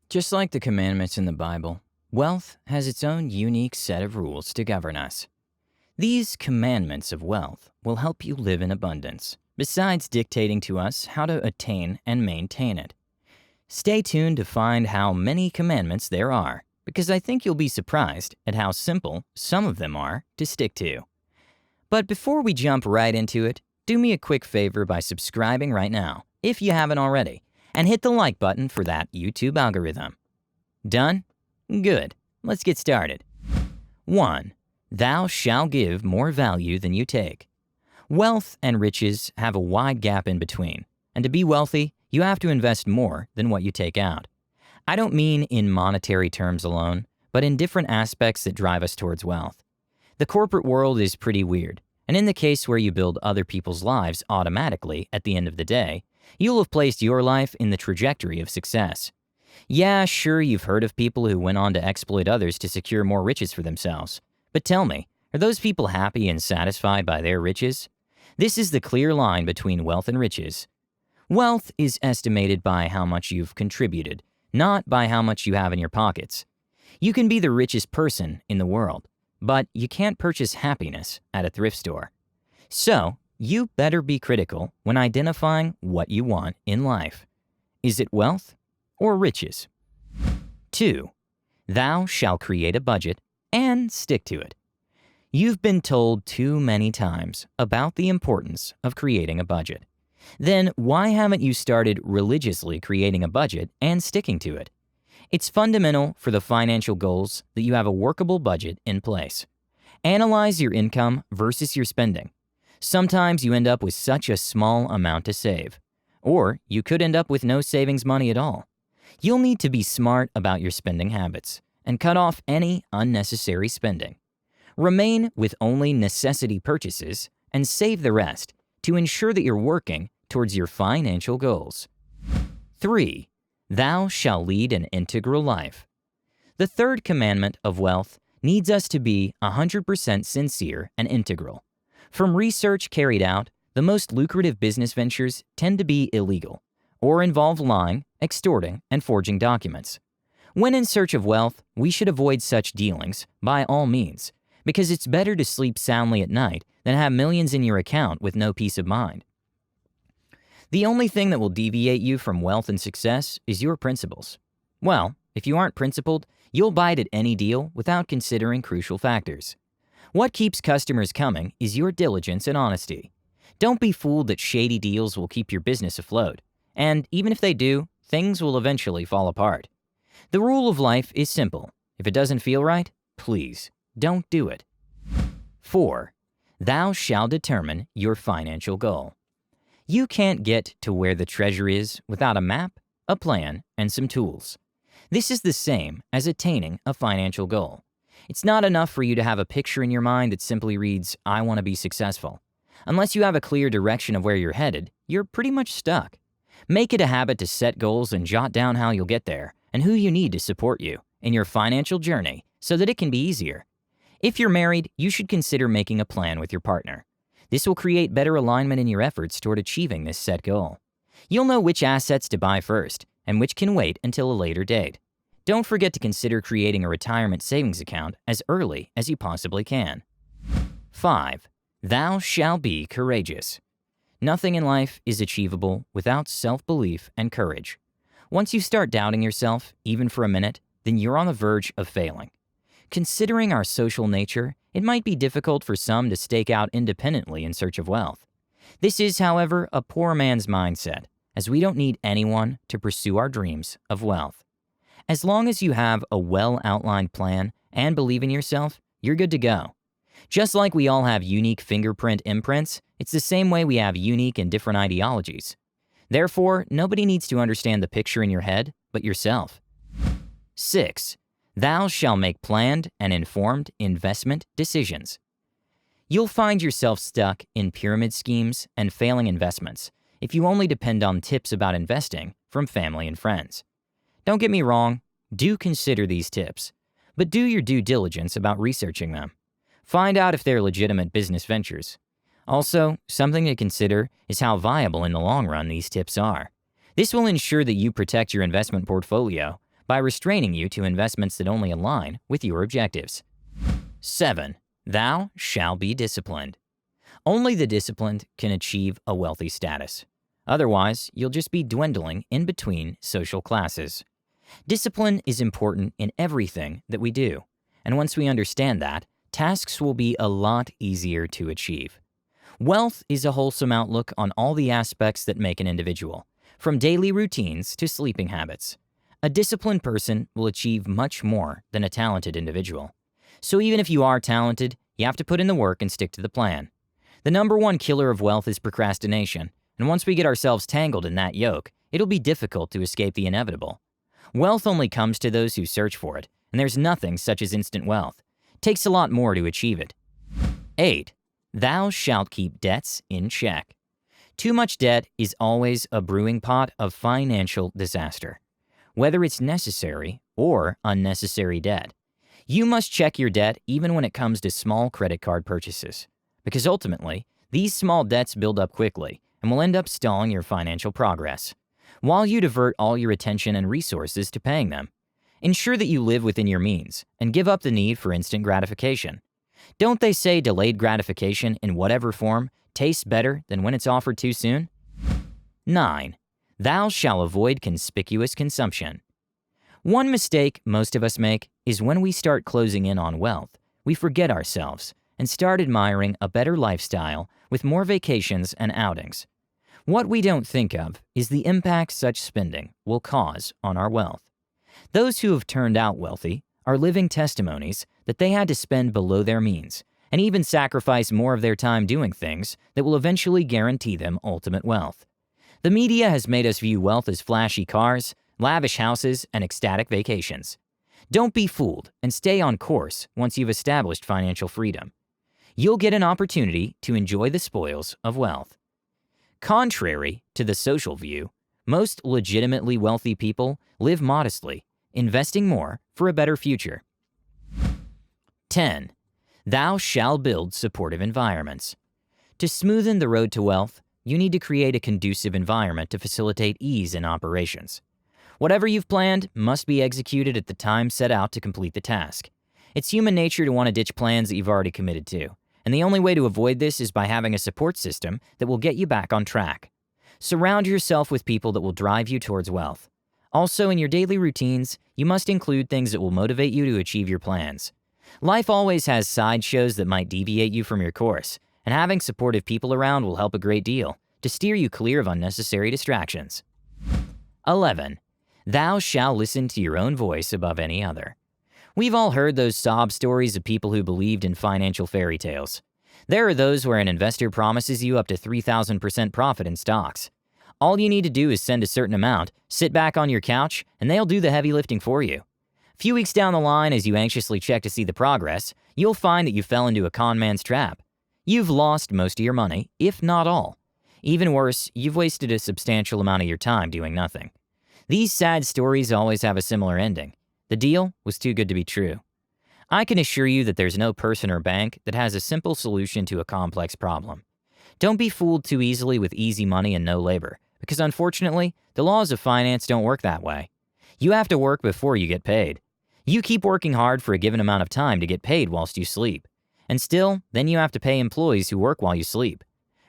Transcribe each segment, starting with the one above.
Just like the commandments in the Bible, wealth has its own unique set of rules to govern us. These commandments of wealth will help you live in abundance, besides dictating to us how to attain and maintain it. Stay tuned to find how many commandments there are, because I think you'll be surprised at how simple some of them are to stick to. But before we jump right into it, do me a quick favor by subscribing right now, if you haven't already, and hit the like button for that YouTube algorithm. Done? Good. Let's get started. 1. Thou shalt give more value than you take. Wealth and riches have a wide gap in between, and to be wealthy, you have to invest more than what you take out. I don't mean in monetary terms alone, but in different aspects that drive us towards wealth. The corporate world is pretty weird, and in the case where you build other people's lives automatically at the end of the day, you'll have placed your life in the trajectory of success. Yeah, sure, you've heard of people who went on to exploit others to secure more riches for themselves. But tell me, are those people happy and satisfied by their riches? This is the clear line between wealth and riches. Wealth is estimated by how much you've contributed, not by how much you have in your pockets. You can be the richest person in the world, but you can't purchase happiness at a thrift store. So, you better be critical when identifying what you want in life. Is it wealth or riches? 2. Thou shalt create a budget and stick to it. You've been told too many times about the importance of creating a budget. Then why haven't you started religiously creating a budget and sticking to it? It's fundamental for the financial goals that you have a workable budget in place. Analyze your income versus your spending. Sometimes you end up with such a small amount to save, or you could end up with no savings money at all. You'll need to be smart about your spending habits and cut off any unnecessary spending. Remain with only necessity purchases and save the rest to ensure that you're working towards your financial goals. 3. Thou shalt lead an integral life. The third commandment of wealth needs us to be 100% sincere and integral. From research carried out, the most lucrative business ventures tend to be illegal or involve lying, extorting, and forging documents. When in search of wealth, we should avoid such dealings by all means, because it's better to sleep soundly at night than have millions in your account with no peace of mind. The only thing that will deviate you from wealth and success is your principles. Well, if you aren't principled, you'll bite at any deal without considering crucial factors. What keeps customers coming is your diligence and honesty. Don't be fooled that shady deals will keep your business afloat. And even if they do, things will eventually fall apart. The rule of life is simple. If it doesn't feel right, please don't do it. 4. Thou shalt determine your financial goal. You can't get to where the treasure is without a map, a plan, and some tools. This is the same as attaining a financial goal. It's not enough for you to have a picture in your mind that simply reads, "I want to be successful." Unless you have a clear direction of where you're headed, you're pretty much stuck. Make it a habit to set goals and jot down how you'll get there and who you need to support you in your financial journey so that it can be easier. If you're married, you should consider making a plan with your partner. This will create better alignment in your efforts toward achieving this set goal. You'll know which assets to buy first and which can wait until a later date. Don't forget to consider creating a retirement savings account as early as you possibly can. 5. Thou shalt be courageous. Nothing in life is achievable without self-belief and courage. Once you start doubting yourself, even for a minute, then you're on the verge of failing. Considering our social nature, it might be difficult for some to stake out independently in search of wealth. This is, however, a poor man's mindset, as we don't need anyone to pursue our dreams of wealth. As long as you have a well-outlined plan and believe in yourself, you're good to go. Just like we all have unique fingerprint imprints, it's the same way we have unique and different ideologies. Therefore, nobody needs to understand the picture in your head but yourself. 6. Thou shalt make planned and informed investment decisions. You'll find yourself stuck in pyramid schemes and failing investments if you only depend on tips about investing from family and friends. Don't get me wrong, do consider these tips, but do your due diligence about researching them. Find out if they're legitimate business ventures. Also, something to consider is how viable in the long run these tips are. This will ensure that you protect your investment portfolio by restraining you to investments that only align with your objectives. 7. Thou shalt be disciplined. Only the disciplined can achieve a wealthy status. Otherwise, you'll just be dwindling in between social classes. Discipline is important in everything that we do, and once we understand that, tasks will be a lot easier to achieve. Wealth is a wholesome outlook on all the aspects that make an individual, from daily routines to sleeping habits. A disciplined person will achieve much more than a talented individual. So even if you are talented, you have to put in the work and stick to the plan. The number one killer of wealth is procrastination, and once we get ourselves tangled in that yoke, it'll be difficult to escape the inevitable. Wealth only comes to those who search for it, and there's nothing such as instant wealth. It takes a lot more to achieve it. 8. Thou shalt keep debts in check. Too much debt is always a brewing pot of financial disaster, whether it's necessary or unnecessary debt. You must check your debt even when it comes to small credit card purchases, because ultimately, these small debts build up quickly and will end up stalling your financial progress, while you divert all your attention and resources to paying them. Ensure that you live within your means and give up the need for instant gratification. Don't they say delayed gratification in whatever form tastes better than when it's offered too soon? 9. Thou shalt avoid conspicuous consumption. One mistake most of us make is when we start closing in on wealth, we forget ourselves and start admiring a better lifestyle with more vacations and outings. What we don't think of is the impact such spending will cause on our wealth. Those who have turned out wealthy are living testimonies that they had to spend below their means and even sacrifice more of their time doing things that will eventually guarantee them ultimate wealth. The media has made us view wealth as flashy cars, lavish houses, and ecstatic vacations. Don't be fooled and stay on course once you've established financial freedom. You'll get an opportunity to enjoy the spoils of wealth. Contrary to the social view, most legitimately wealthy people live modestly, investing more for a better future. 10. Thou shalt build supportive environments. To smoothen the road to wealth, you need to create a conducive environment to facilitate ease in operations. Whatever you've planned must be executed at the time set out to complete the task. It's human nature to want to ditch plans that you've already committed to, and the only way to avoid this is by having a support system that will get you back on track. Surround yourself with people that will drive you towards wealth. Also, in your daily routines, you must include things that will motivate you to achieve your plans. Life always has sideshows that might deviate you from your course, and having supportive people around will help a great deal to steer you clear of unnecessary distractions. 11. Thou shalt listen to your own voice above any other. We've all heard those sob stories of people who believed in financial fairy tales. There are those where an investor promises you up to 3,000% profit in stocks. All you need to do is send a certain amount, sit back on your couch, and they'll do the heavy lifting for you. A few weeks down the line, as you anxiously check to see the progress, you'll find that you fell into a con man's trap. You've lost most of your money, if not all. Even worse, you've wasted a substantial amount of your time doing nothing. These sad stories always have a similar ending. The deal was too good to be true. I can assure you that there's no person or bank that has a simple solution to a complex problem. Don't be fooled too easily with easy money and no labor, because unfortunately, the laws of finance don't work that way. You have to work before you get paid. You keep working hard for a given amount of time to get paid whilst you sleep. And still, then you have to pay employees who work while you sleep.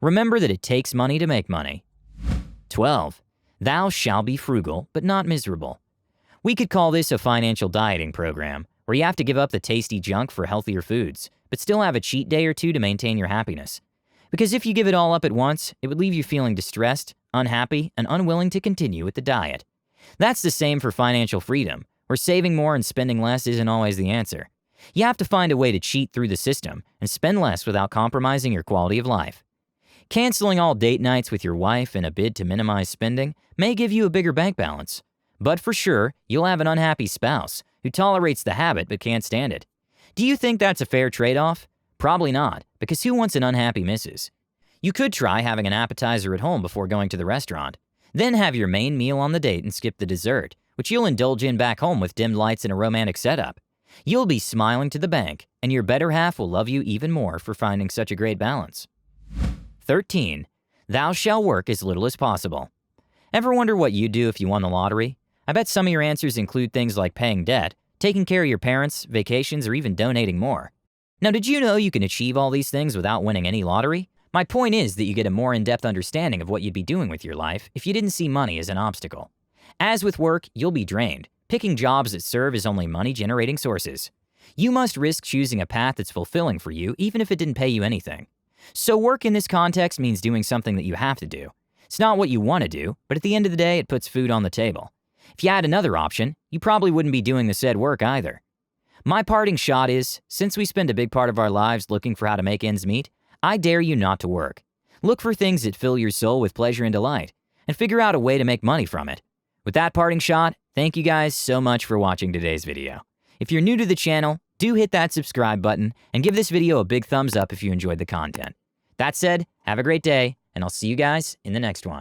Remember that it takes money to make money. 12. Thou shalt be frugal, but not miserable. We could call this a financial dieting program, where you have to give up the tasty junk for healthier foods, but still have a cheat day or two to maintain your happiness. Because if you give it all up at once, it would leave you feeling distressed, unhappy, and unwilling to continue with the diet. That's the same for financial freedom, where saving more and spending less isn't always the answer. You have to find a way to cheat through the system and spend less without compromising your quality of life. Canceling all date nights with your wife in a bid to minimize spending may give you a bigger bank balance. But for sure, you'll have an unhappy spouse who tolerates the habit but can't stand it. Do you think that's a fair trade-off? Probably not, because who wants an unhappy missus? You could try having an appetizer at home before going to the restaurant. Then have your main meal on the date and skip the dessert, which you'll indulge in back home with dimmed lights and a romantic setup. You'll be smiling to the bank, and your better half will love you even more for finding such a great balance. 13. Thou shalt work as little as possible. Ever wonder what you'd do if you won the lottery? I bet some of your answers include things like paying debt, taking care of your parents, vacations, or even donating more. Now, did you know you can achieve all these things without winning any lottery? My point is that you get a more in-depth understanding of what you'd be doing with your life if you didn't see money as an obstacle. As with work, you'll be drained, picking jobs that serve as only money-generating sources. You must risk choosing a path that's fulfilling for you even if it didn't pay you anything. So work in this context means doing something that you have to do. It's not what you want to do, but at the end of the day, it puts food on the table. If you had another option, you probably wouldn't be doing the said work either. My parting shot is, since we spend a big part of our lives looking for how to make ends meet, I dare you not to work. Look for things that fill your soul with pleasure and delight, and figure out a way to make money from it. With that parting shot, thank you guys so much for watching today's video. If you're new to the channel, do hit that subscribe button and give this video a big thumbs up if you enjoyed the content. That said, have a great day, and I'll see you guys in the next one.